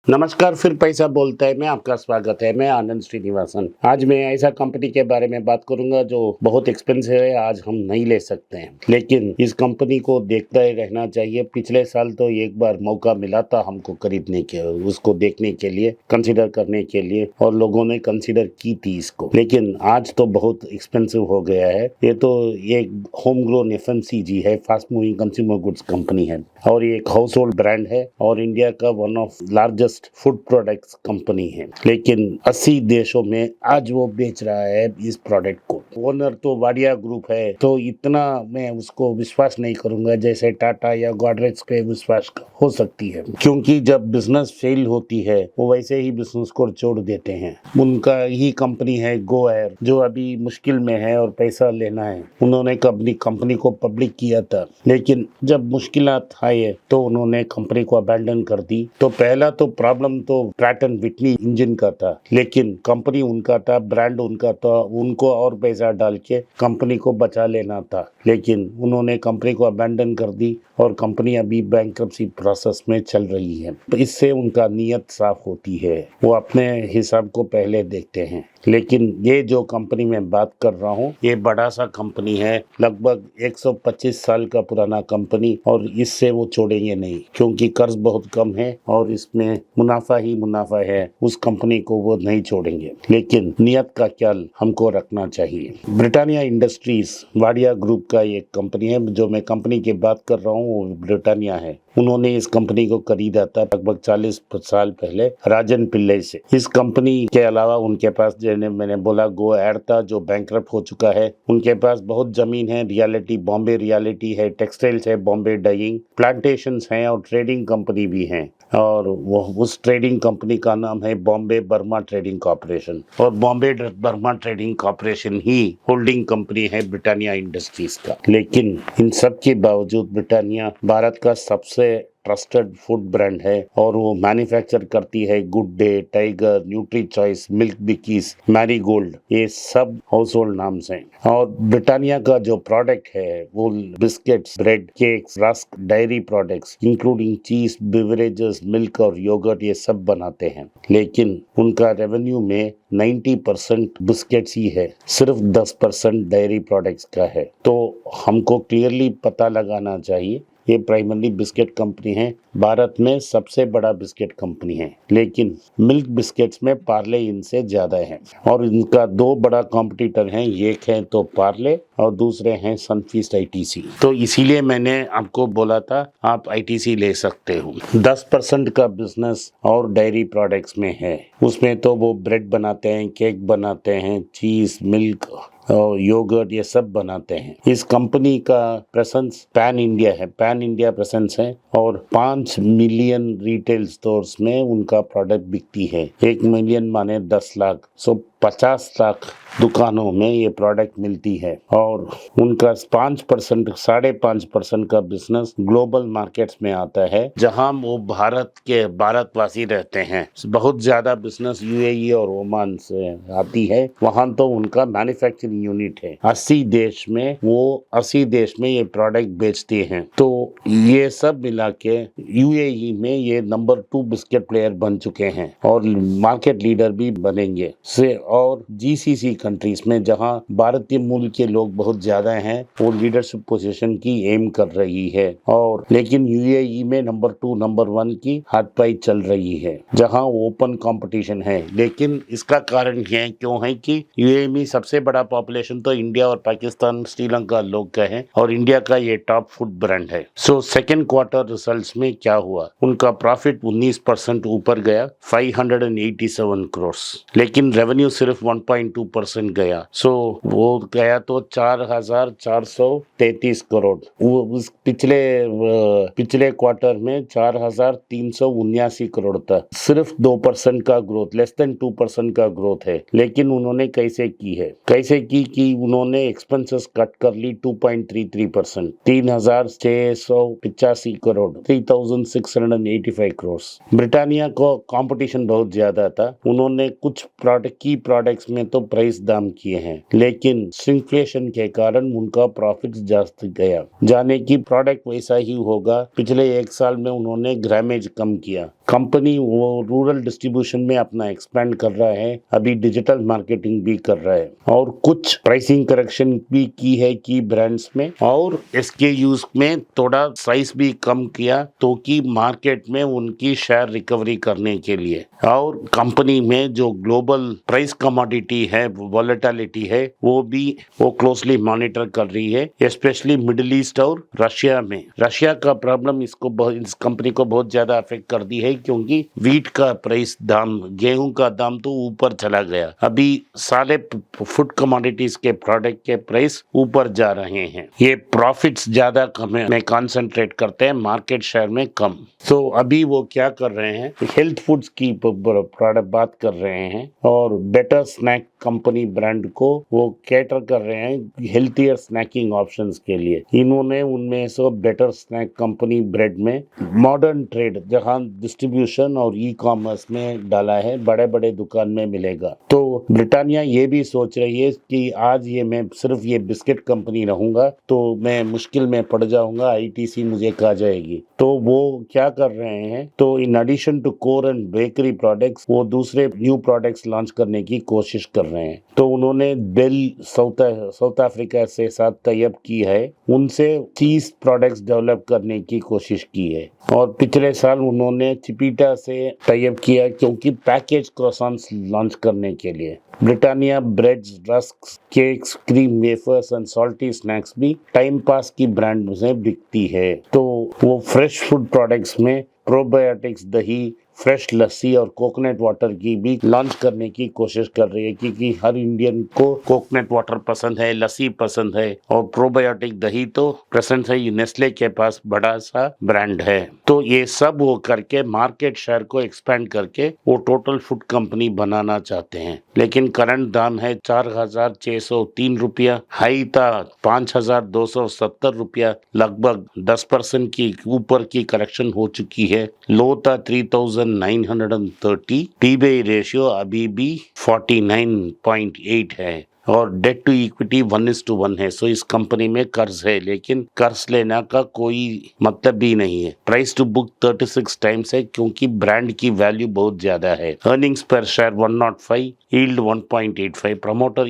नमस्कार, फिर पैसा बोलता है में आपका स्वागत है। मैं आनंद श्रीनिवासन। आज मैं ऐसा कंपनी के बारे में बात करूंगा जो बहुत एक्सपेंसिव है, आज हम नहीं ले सकते हैं, लेकिन इस कंपनी को देखता ही रहना चाहिए। पिछले साल तो एक बार मौका मिला था हमको खरीदने के, उसको देखने के लिए, कंसीडर करने के लिए, और लोगों ने कंसीडर की थी इसको, लेकिन आज तो बहुत एक्सपेंसिव हो गया है। ये तो एक होम ग्रोन एफएमसीजी है, fast moving consumer goods company है, और ये एक हाउस होल्ड ब्रांड है और इंडिया का one of largest food products company है। लेकिन 80 देशों में आज वो बेच रहा है इस प्रोडक्ट को। ओनर तो वाडिया ग्रुप है, तो इतना मैं उसको विश्वास नहीं करूंगा जैसे टाटा या गोदरेज पे विश्वास हो सकती है, क्योंकि जब बिजनेस फेल होती है वो वैसे ही बिजनेस को छोड़ देते हैं। उनका ही कंपनी है गो एयर, जो अभी मुश्किल में है और पैसा लेना है। उन्होंने अपनी कंपनी को पब्लिक किया था, लेकिन जब मुश्किलात आए तो उन्होंने कंपनी को अबैंडन कर दी। तो पहला तो प्रॉब्लम तो प्रैट एंड विटनी इंजन का था, लेकिन कंपनी उनका था, ब्रांड उनका था, उनको और पैसा डाल के कंपनी को बचा लेना था, लेकिन उन्होंने कंपनी को अबैंडन कर दी और कंपनी अभी बैंक्रप्सी प्रोसेस में चल रही है। इससे उनका नीयत साफ होती है, वो अपने हिसाब को पहले देखते हैं। लेकिन ये जो कंपनी में बात कर रहा हूँ, ये बड़ा सा कंपनी है, लगभग 125 साल का पुराना कंपनी, और इससे वो छोड़ेंगे नहीं, क्योंकि कर्ज बहुत कम है और इसमें मुनाफा ही मुनाफा है। उस कंपनी को वो नहीं छोड़ेंगे, लेकिन नियत का ख्याल हमको रखना चाहिए। ब्रिटानिया इंडस्ट्रीज वाडिया ग्रुप का एक कंपनी है। जो मैं कंपनी की बात कर रहा हूँ वो ब्रिटानिया है। उन्होंने इस कंपनी को खरीदा था लगभग 40 साल पहले राजन पिल्ले से। इस कंपनी के अलावा उनके पास, जैसे मैंने बोला, गो एयर था जो बैंकरप्ट हो चुका है। उनके पास बहुत जमीन है, रियलिटी बॉम्बे रियलिटी है, टेक्सटाइल्स है, बॉम्बे डाइंग, प्लांटेशंस हैं और ट्रेडिंग कंपनी भी है। और वो उस ट्रेडिंग कंपनी का नाम है बॉम्बे बर्मा ट्रेडिंग कॉर्पोरेशन, और बॉम्बे बर्मा ट्रेडिंग कॉर्पोरेशन ही होल्डिंग कंपनी है ब्रिटानिया इंडस्ट्रीज का। लेकिन इन सब के बावजूद ब्रिटानिया भारत का सबसे ट्रस्टेड फूड ब्रांड है, और वो मैन्युफैक्चर करती है Good Day, Tiger, Nutri Choice, Milk Bikis, Marigold, ये सब हाउस होल्ड नाम्स हैं। और ब्रिटानिया का जो प्रोडक्ट है वो biscuits, bread, cakes, rusk, diary products including चीज, बिवरेजेस, मिल्क और योगर्ट, ये सब बनाते हैं। लेकिन उनका रेवेन्यू में 90% बिस्किट्स ही है, सिर्फ 10% डायरी प्रोडक्ट्स का है। तो हमको क्लियरली पता लगाना चाहिए, ये प्राइमरली बिस्किट कंपनी है, भारत में सबसे बड़ा बिस्किट कंपनी है, लेकिन मिल्क बिस्किट्स में पार्ले इनसे ज्यादा है। और इनका दो बड़ा कॉम्पिटिटर हैं, एक है तो पार्ले और दूसरे हैं सनफीस्ट आईटीसी। तो इसीलिए मैंने आपको बोला था आप आईटीसी ले सकते हो। 10% का बिजनेस और डायरी प्रोडक्ट्स में है, उसमें तो वो ब्रेड बनाते हैं, केक बनाते हैं, चीज, मिल्क और योगर्ट, ये सब बनाते हैं। इस कंपनी का प्रेजेंस पैन इंडिया है, पैन इंडिया प्रेजेंस है, और 5 मिलियन रिटेल स्टोर्स में उनका प्रोडक्ट बिकती है। 1 मिलियन माने 10 लाख, सो 50 लाख दुकानों में ये प्रोडक्ट मिलती है। और उनका 5%, 5.5% का बिजनेस ग्लोबल मार्केट्स में आता है, जहां वो भारतवासी रहते हैं। बहुत ज्यादा बिजनेस यूएई और ओमान से आती है, वहां तो उनका मैन्युफैक्चरिंग यूनिट है। 80 देश में ये प्रोडक्ट बेचते हैं। तो ये सब मिला के यूएई में ये नंबर 2 बिस्किट प्लेयर बन चुके हैं और मार्केट लीडर भी बनेंगे। और जीसीसी कंट्रीज में, जहां भारतीय मूल के लोग बहुत ज्यादा हैं, वो लीडरशिप पोजीशन की एम कर रही है। और लेकिन यूएई में नंबर 2, नंबर 1 की हाथपाई चल रही है, जहां ओपन कंपटीशन है। लेकिन इसका कारण क्यों है कि यूएई में सबसे बड़ा पॉपुलेशन तो इंडिया और पाकिस्तान, श्रीलंका लोग का है, और इंडिया का ये टॉप फूड ब्रांड है। सो सेकेंड क्वार्टर रिजल्ट्स में क्या हुआ, उनका प्रॉफिट 19% ऊपर गया, 587 करोड़, लेकिन रेवेन्यू सिर्फ 1.2% गया। सो वो गया तो 4,433 करोड़। वो उस पिछले क्वार्टर में 4,379 करोड़ था। सिर्फ 2% का ग्रोथ, लेस देन 2% का ग्रोथ है। लेकिन उन्होंने कैसे की कि उन्होंने एक्सपेंसेस कट कर ली 2.33%, 3,685 करोड़, 3,685 करोड़। ब्रिटानिया को कंपटीशन बहुत ज्यादा था, उन्होंने कुछ प्रोडक्ट्स में तो प्राइस दाम किए हैं, लेकिन इन्फ्लेशन के कारण उनका प्रॉफिट जास्त गया। जाने की प्रोडक्ट वैसा ही होगा, पिछले 1 साल में उन्होंने ग्रामेज कम किया, कंपनी वो रूरल डिस्ट्रीब्यूशन में अपना एक्सपेंड कर रहा है, अभी डिजिटल मार्केटिंग भी कर रहा है और कुछ प्राइसिंग करेक्शन भी की है की ब्रांड्स में और SKUs में थोड़ा साइज भी कम किया तो कि मार्केट में उनकी शेयर रिकवरी करने के लिए। और कंपनी में जो ग्लोबल प्राइस कमोडिटी है, वॉलेटिलिटी है, वो क्लोजली मॉनिटर कर रही है, स्पेशली मिडिल ईस्ट और रशिया में। रशिया का प्रॉब्लम इस कंपनी को बहुत ज्यादा अफेक्ट कर दी है क्योंकि वीट का प्राइस दाम, गेहूं का दाम तो ऊपर चला गया। अभी सारे फूड कमोडिटीज के प्रोडक्ट के प्राइस ऊपर जा रहे हैं। ये प्रॉफिट्स ज्यादा में कॉन्सेंट्रेट करते हैं, मार्केट शेयर में कम। तो अभी वो क्या कर रहे हैं, हेल्थ फूड्स की प्रोडक्ट बात कर रहे हैं और बेटर स्नैक कंपनी ब्रांड को वो कैटर कर रहे हैं हेल्थियर स्नैकिंग ऑप्शंस के लिए। इन्होंने उनमें से बेटर स्नैक कंपनी ब्रेड में मॉडर्न ट्रेड, जहां डिस्ट्रीब्यूशन और ई-कॉमर्स में डाला है, बड़े बड़े दुकान में मिलेगा। तो ब्रिटानिया ये भी सोच रही है कि आज ये मैं सिर्फ ये बिस्किट कंपनी रहूंगा तो मैं मुश्किल में पड़ जाऊंगा, ITC मुझे खा जाएगी। तो वो क्या कर रहे हैं, तो in addition to core and bakery products वो दूसरे न्यू प्रोडक्ट्स लॉन्च करने की कोशिश कर रहे हैं। तो उन्होंने बेल साउथ अफ्रीका से साथ टाई अप की है, उनसे 30 प्रोडक्ट्स डेवलप करने की कोशिश की है। और पिछले साल उन्होंने चिपीटा से टाई अप किया क्योंकि पैकेज क्रॉसॉन्स लॉन्च करने के लिए। Britannia breads, rusk, cakes, cream wafers and salty snacks भी टाइम पास की ब्रांड में बिकती है। तो वो फ्रेश फूड प्रोडक्ट्स में प्रोबायोटिक्स, दही, फ्रेश लस्सी और कोकोनट वाटर की भी लॉन्च करने की कोशिश कर रही है क्योंकि हर इंडियन को कोकोनट वाटर पसंद है, लस्सी पसंद है और प्रोबायोटिक दही तो पसंद है। नेस्ले के पास बड़ा सा ब्रांड है। तो ये सब वो करके मार्केट शेयर को एक्सपेंड करके वो टोटल फूड कंपनी बनाना चाहते हैं। लेकिन करंट दाम है 4,603 रुपया, हाई था 5,270 रुपया, लगभग 10% की ऊपर की करेक्शन हो चुकी है। लो था 3,930। पीबी रेशियो अभी भी 49.8 है और डेट टू इक्विटी 1:1 है। सो इस कंपनी में कर्ज है, लेकिन कर्ज लेना का कोई मतलब भी नहीं है। प्राइस टू बुक 36 टाइम्स है क्योंकि ब्रांड की वैल्यू बहुत ज्यादा है। अर्निंग्स पर शेयर 105, यील्ड 1.85, प्रमोटर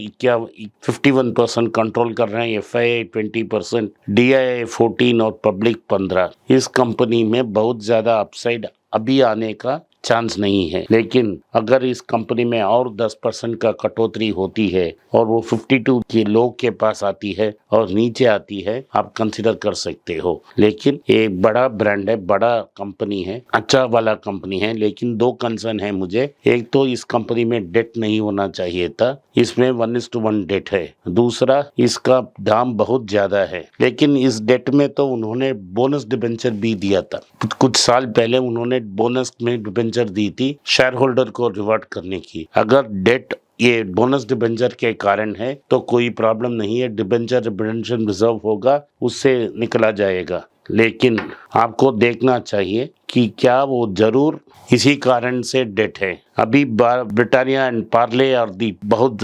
51% कंट्रोल कर रहे हैं, FII 20%, DII 14 और पब्लिक 15। इस कंपनी में बहुत ज्यादा अपसाइड अभी आने का चांस नहीं है, लेकिन अगर इस कंपनी में और 10% का कटौती होती है और वो 52 के लोग के पास आती है और नीचे आती है, आप कंसिडर कर सकते हो। लेकिन एक बड़ा ब्रांड है, बड़ा कंपनी है, अच्छा वाला कंपनी है, लेकिन 2 कंसर्न है मुझे। एक तो इस कंपनी में डेट नहीं होना चाहिए था, इसमें 1:1 डेट है। दूसरा, इसका दाम बहुत ज्यादा है, लेकिन इस डेट में तो उन्होंने बोनस डिबेंचर भी दिया था। कुछ साल पहले उन्होंने बोनस में डिबेंचर दी थी शेयर होल्डर को रिवार्ड करने की। अगर डेट ये बोनस डिबेंचर के कारण है तो कोई प्रॉब्लम नहीं है, डिबेंचर रिडेम्पशन रिजर्व होगा, उससे निकला जाएगा। लेकिन आपको देखना चाहिए कि क्या वो जरूर इसी कारण से डेट है। अभी ब्रिटानिया एंड पार्ले और दी बहुत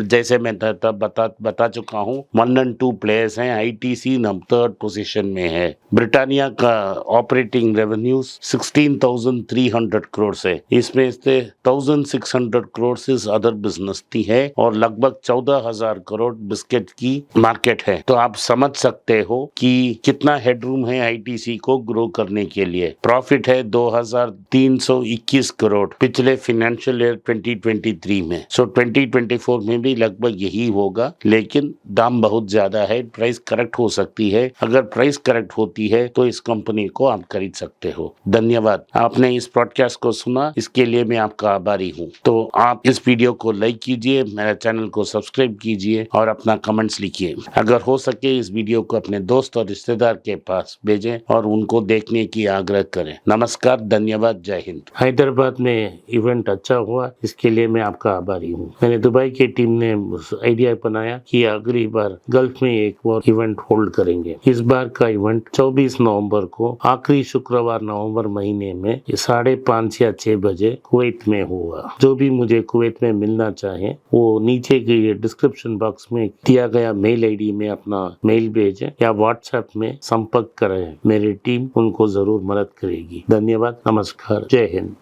जैसे मैं बता चुका हूँ 1 और 2 प्लेयर्स हैं। ITC 3rd पोजीशन में है। ब्रिटानिया का ऑपरेटिंग रेवेन्यूज 16,300 करोड़ है, इसमें से 1,600 करोड़ इस अदर बिजनेस की है और लगभग 14,000 करोड़ बिस्किट की मार्केट है। तो आप समझ सकते हो कि कितना हेडरूम है ITC को ग्रो करने के लिए। प्रॉफिट है 2,321 करोड़ पिछले फाइनेंशियल ईयर 2023 में। सो 2024 में भी लगभग यही होगा, लेकिन दाम बहुत ज्यादा है, प्राइस करेक्ट हो सकती है। अगर प्राइस करेक्ट होती है तो इस कंपनी को आप खरीद सकते हो। धन्यवाद, आपने इस पॉडकास्ट को सुना, इसके लिए मैं आपका आभारी हूँ। तो आप इस वीडियो को लाइक कीजिए, मेरे चैनल को सब्सक्राइब कीजिए और अपना कमेंट्स लिखिए। अगर हो सके इस वीडियो को अपने दोस्त और रिश्तेदार के पास भेजें और उनको देखने की आग्रह करें। नमस्कार, धन्यवाद, जय हिंद। हैदराबाद में इवेंट अच्छा हुआ, इसके लिए मैं आपका आभारी हूँ। मैंने दुबई की टीम ने आइडिया बनाया कि अगली बार गल्फ में एक और इवेंट होल्ड करेंगे। इस बार का इवेंट 24 नवंबर को आखिरी शुक्रवार नवंबर महीने में 5:30 या 6 बजे कुवैत में हुआ। जो भी मुझे कुवैत में मिलना चाहे वो नीचे के डिस्क्रिप्शन बॉक्स में दिया गया मेल ID में अपना मेल भेजें या व्हाट्सएप में संपर्क करें। मेरी टीम उनको जरूर मदद करेगी। रहेगी। धन्यवाद, नमस्कार, जय हिंद।